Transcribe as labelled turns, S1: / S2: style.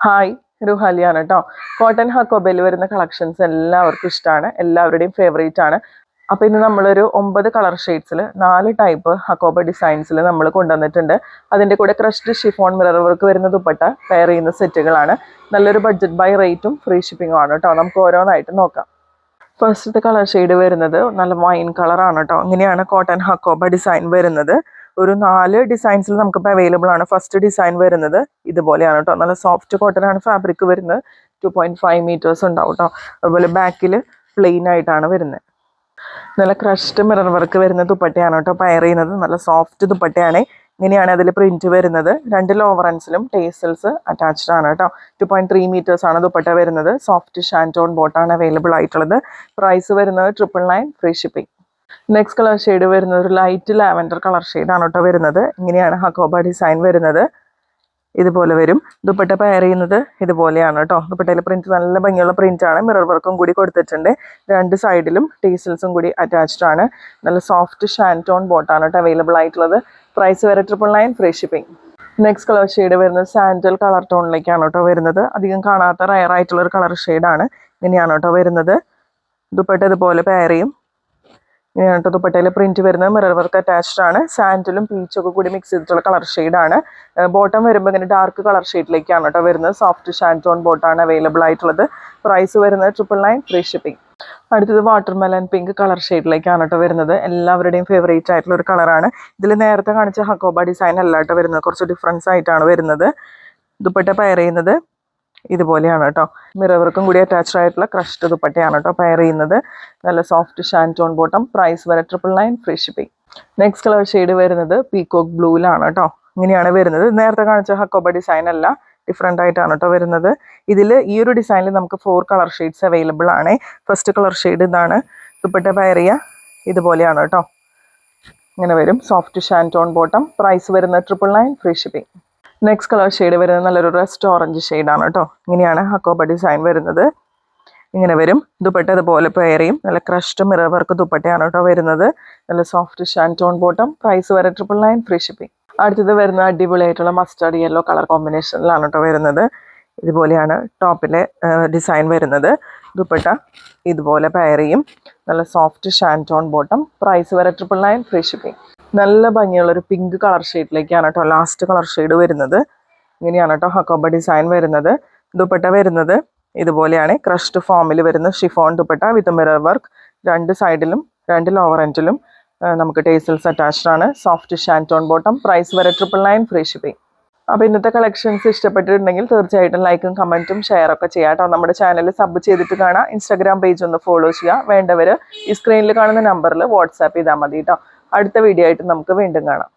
S1: Hi, റുഹാലിയാണ് കേട്ടോ. Cotton ഹക്കോബയിൽ വരുന്ന collections എല്ലാവർക്കും ഇഷ്ടമാണ്, എല്ലാവരുടെയും ഫേവറേറ്റ് ആണ്. അപ്പോൾ ഇന്ന് നമ്മളൊരു 9 കളർ ഷെയ്ഡ്സിൽ 4 ടൈപ്പ് ഹക്കോബ ഡിസൈൻസിൽ നമ്മൾ കൊണ്ടുവന്നിട്ടുണ്ട്. അതിൻ്റെ കൂടെ ക്രഷ്ഡ് ഷിഫോൺ മിറർ വർക്ക് വരുന്ന ദുപ്പട്ട പെയർ ചെയ്യുന്ന സെറ്റുകളാണ്. നല്ലൊരു ബഡ്ജറ്റ് ബൈ റേറ്റും ഫ്രീ ഷിപ്പിംഗും ആണ് കേട്ടോ. നമുക്ക് ഓരോന്നായിട്ട് നോക്കാം. ഫസ്റ്റത്തെ കളർ ഷെയ്ഡ് വരുന്നത് നല്ല വൈൻ കളറാണ് കേട്ടോ. ഇങ്ങനെയാണ് കോട്ടൺ ഹക്കോബ ഡിസൈൻ വരുന്നത്. ഒരു 4 ഡിസൈൻസിൽ നമുക്കിപ്പോൾ അവൈലബിൾ ആണ്. ഫസ്റ്റ് ഡിസൈൻ വരുന്നത് ഇതുപോലെയാണ് കേട്ടോ. നല്ല സോഫ്റ്റ് കോട്ടൺ ആണ് ഫാബ്രിക് വരുന്നത്. 2.5 മീറ്റേഴ്സ് ഉണ്ടാവും കേട്ടോ. അതുപോലെ ബാക്കിൽ പ്ലെയിൻ ആയിട്ടാണ് വരുന്നത്. നല്ല ക്രഷ്ഡ് മിറർ വർക്ക് വരുന്ന ദുപ്പട്ടയാണ് കേട്ടോ പെയർ ചെയ്യുന്നത്. നല്ല സോഫ്റ്റ് ദുപ്പട്ടയാണ്. ഇങ്ങനെയാണ് അതിൽ പ്രിന്റ് വരുന്നത്. 2 ലോവർ എൻഡ്സിലും ടേസൽസ് അറ്റാച്ച്ഡ് ആണ് കേട്ടോ. 2.3 മീറ്റേഴ്സ് ആണ് ദുപ്പട്ട വരുന്നത്. സോഫ്റ്റ് ഷാൻറ്റോൺ ബോട്ടാണ് അവൈലബിൾ ആയിട്ടുള്ളത്. പ്രൈസ് വരുന്നത് 999 free shipping. Next colour shade വരുന്നത് ഒരു ലൈറ്റ് ലാവൻഡർ കളർ ഷെയ്ഡാണ് കേട്ടോ വരുന്നത്. ഇങ്ങനെയാണ് ഹക്കോബ ഡിസൈൻ വരുന്നത്. ഇതുപോലെ വരും. ദുപ്പട്ട പെയർ ചെയ്യുന്നത് ഇതുപോലെയാണ് കേട്ടോ. ദുപ്പട്ടയിൽ പ്രിന്റ് നല്ല ഭംഗിയുള്ള പ്രിന്റ് ആണ്. മിറർ വർക്കും കൂടി കൊടുത്തിട്ടുണ്ട്. 2 സൈഡിലും ടീസൽസും കൂടി അറ്റാച്ച്ഡ് ആണ്. നല്ല സോഫ്റ്റ് ഷാൻറ്റോൺ ബോട്ടാണ് കേട്ടോ അവൈലബിൾ ആയിട്ടുള്ളത്. പ്രൈസ് വരെ 999 free shipping. Next colour shade വരുന്നത് സാൻഡൽ കളർ ടോണിലേക്കാണ് കേട്ടോ വരുന്നത്. അധികം കാണാത്ത റയർ ആയിട്ടുള്ള ഒരു കളർ ഷെയ്ഡാണ്. ഇങ്ങനെയാണ് കേട്ടോ വരുന്നത്. ദുപ്പട്ട ഇതുപോലെ പെയർ ചെയ്യും. ഇങ്ങനെയാണ് കേട്ടോ ദുപ്പട്ടയിൽ പ്രിന്റ് വരുന്നത്. മിറർ വർക്ക് അറ്റാച്ച്ഡ് ആണ്. സാൻഡലും പീച്ചൊക്കെ കൂടി മിക്സ് ചെയ്തിട്ടുള്ള കളർ ഷെയ്ഡാണ്. ബോട്ടം വരുമ്പോൾ ഇങ്ങനെ ഡാർക്ക് കളർ ഷെയ്ഡിലേക്കാണ് കേട്ടോ വരുന്നത്. സോഫ്റ്റ് ഷാൻറ്റോൺ ബോട്ടാണ് അവൈലബിൾ ആയിട്ടുള്ളത്. പ്രൈസ് വരുന്നത് 999 ഫ്രീ ഷിപ്പിംഗ്. അടുത്തത് വാട്ടർമെലൻ പിങ്ക് കളർ ഷെയ്ഡിലേക്കാണ് കേട്ടോ വരുന്നത്. എല്ലാവരുടെയും ഫേവറേറ്റ് ആയിട്ടുള്ള ഒരു കളറാണ്. ഇതിൽ നേരത്തെ കാണിച്ച ഹക്കോബ ഡിസൈൻ അല്ല കേട്ടോ വരുന്നത്. കുറച്ച് ഡിഫറൻസ് ആയിട്ടാണ് വരുന്നത്. ദുപ്പട്ട പെയർ ചെയ്യുന്നത് ഇതുപോലെയാണ് കേട്ടോ. മിറർ വർക്കും കൂടി അറ്റാച്ച്ഡ് ആയിട്ടുള്ള ക്രഷ്ഡ് ദുപ്പട്ടയാണ് കേട്ടോ പെയർ ചെയ്യുന്നത്. നല്ല സോഫ്റ്റ് ഷാൻറ്റോൺ ബോട്ടം. പ്രൈസ് വരെ 999 free shipping. Next colour shade വരുന്നത് പീകോക്ക് ബ്ലൂവിലാണ് കേട്ടോ. ഇങ്ങനെയാണ് വരുന്നത്. നേരത്തെ കാണിച്ച ഹക്കോബ ഡിസൈൻ അല്ല, ഡിഫറെൻ്റ് ആയിട്ടാണ് കേട്ടോ വരുന്നത്. ഇതിൽ ഈ ഒരു ഡിസൈനിൽ നമുക്ക് 4 കളർ ഷെയ്ഡ്സ് അവൈലബിൾ ആണ്. ഫസ്റ്റ് കളർ ഷെയ്ഡ് ഇതാണ്. ദുപ്പട്ട പെയർ ചെയ്യുക ഇതുപോലെയാണ് കേട്ടോ. ഇങ്ങനെ വരും. Soft ഷാൻറ്റോൺ bottom. പ്രൈസ് വരുന്നത് 999 free shipping. Next colour shade വരുന്നത് നല്ലൊരു റസ്റ്റ് ഓറഞ്ച് ഷെയ്ഡാണ് കേട്ടോ. ഇങ്ങനെയാണ് ഹക്കോബ ഡിസൈൻ വരുന്നത്. ഇങ്ങനെ വരും. ദുപ്പട്ട ഇതുപോലെ പെയർ ചെയ്യും. നല്ല ക്രഷ്ഡ് മിറർ വർക്ക് ദുപ്പട്ടയാണ് കേട്ടോ വരുന്നത്. നല്ല സോഫ്റ്റ് ഷാൻറ്റോൺ ബോട്ടം. പ്രൈസ് വരെ 999 ഫ്രീ ഷിപ്പിംഗ്. അടുത്തത് വരുന്ന അടിപൊളിയായിട്ടുള്ള മസ്റ്റർഡ് യെല്ലോ കളർ കോമ്പിനേഷനിലാണ് കേട്ടോ വരുന്നത്. ഇതുപോലെയാണ് ടോപ്പിലെ ഡിസൈൻ വരുന്നത്. ദുപ്പട്ട ഇതുപോലെ പെയർ ചെയ്യും. നല്ല സോഫ്റ്റ് ഷാൻറ്റോൺ ബോട്ടം. പ്രൈസ് വരെ 999 ഫ്രീ ഷിപ്പിംഗ്. നല്ല ഭംഗിയുള്ളൊരു പിങ്ക് കളർ ഷെയ്ഡിലേക്കാണ് കേട്ടോ ലാസ്റ്റ് കളർ ഷെയ്ഡ് വരുന്നത്. ഇങ്ങനെയാണ് കേട്ടോ ഹക്കോബ ഡിസൈൻ വരുന്നത്. ദുപ്പട്ട വരുന്നത് ഇതുപോലെയാണ്. ക്രഷ്ഡ് ഫോമിൽ വരുന്ന ഷിഫോൺ ദുപ്പട്ട വിത്ത് മിറർ വർക്ക്. 2 സൈഡിലും 2 ലോവർ എൻഡിലും നമുക്ക് ടേസൽസ് അറ്റാച്ച്ഡ് ആണ്. Soft ഷാൻറ്റോൺ bottom. പ്രൈസ് വരെ 999 ഫ്രീ ഷിപ്പിംഗ്. അപ്പോൾ ഇന്നത്തെ കളക്ഷൻസ് ഇഷ്ടപ്പെട്ടിട്ടുണ്ടെങ്കിൽ തീർച്ചയായിട്ടും ലൈക്കും കമൻറ്റും ഷെയറൊക്കെ ചെയ്യാം കേട്ടോ. നമ്മുടെ ചാനൽ സബ് ചെയ്തിട്ട് കാണാം. ഇൻസ്റ്റാഗ്രാം പേജ് ഒന്ന് ഫോളോ ചെയ്യുക. വേണ്ടവർ ഈ സ്ക്രീനിൽ കാണുന്ന നമ്പറിൽ വാട്സാപ്പ് ചെയ്താൽ മതി കേട്ടോ. അടുത്ത വീഡിയോ ആയിട്ട് നമുക്ക് വീണ്ടും കാണാം.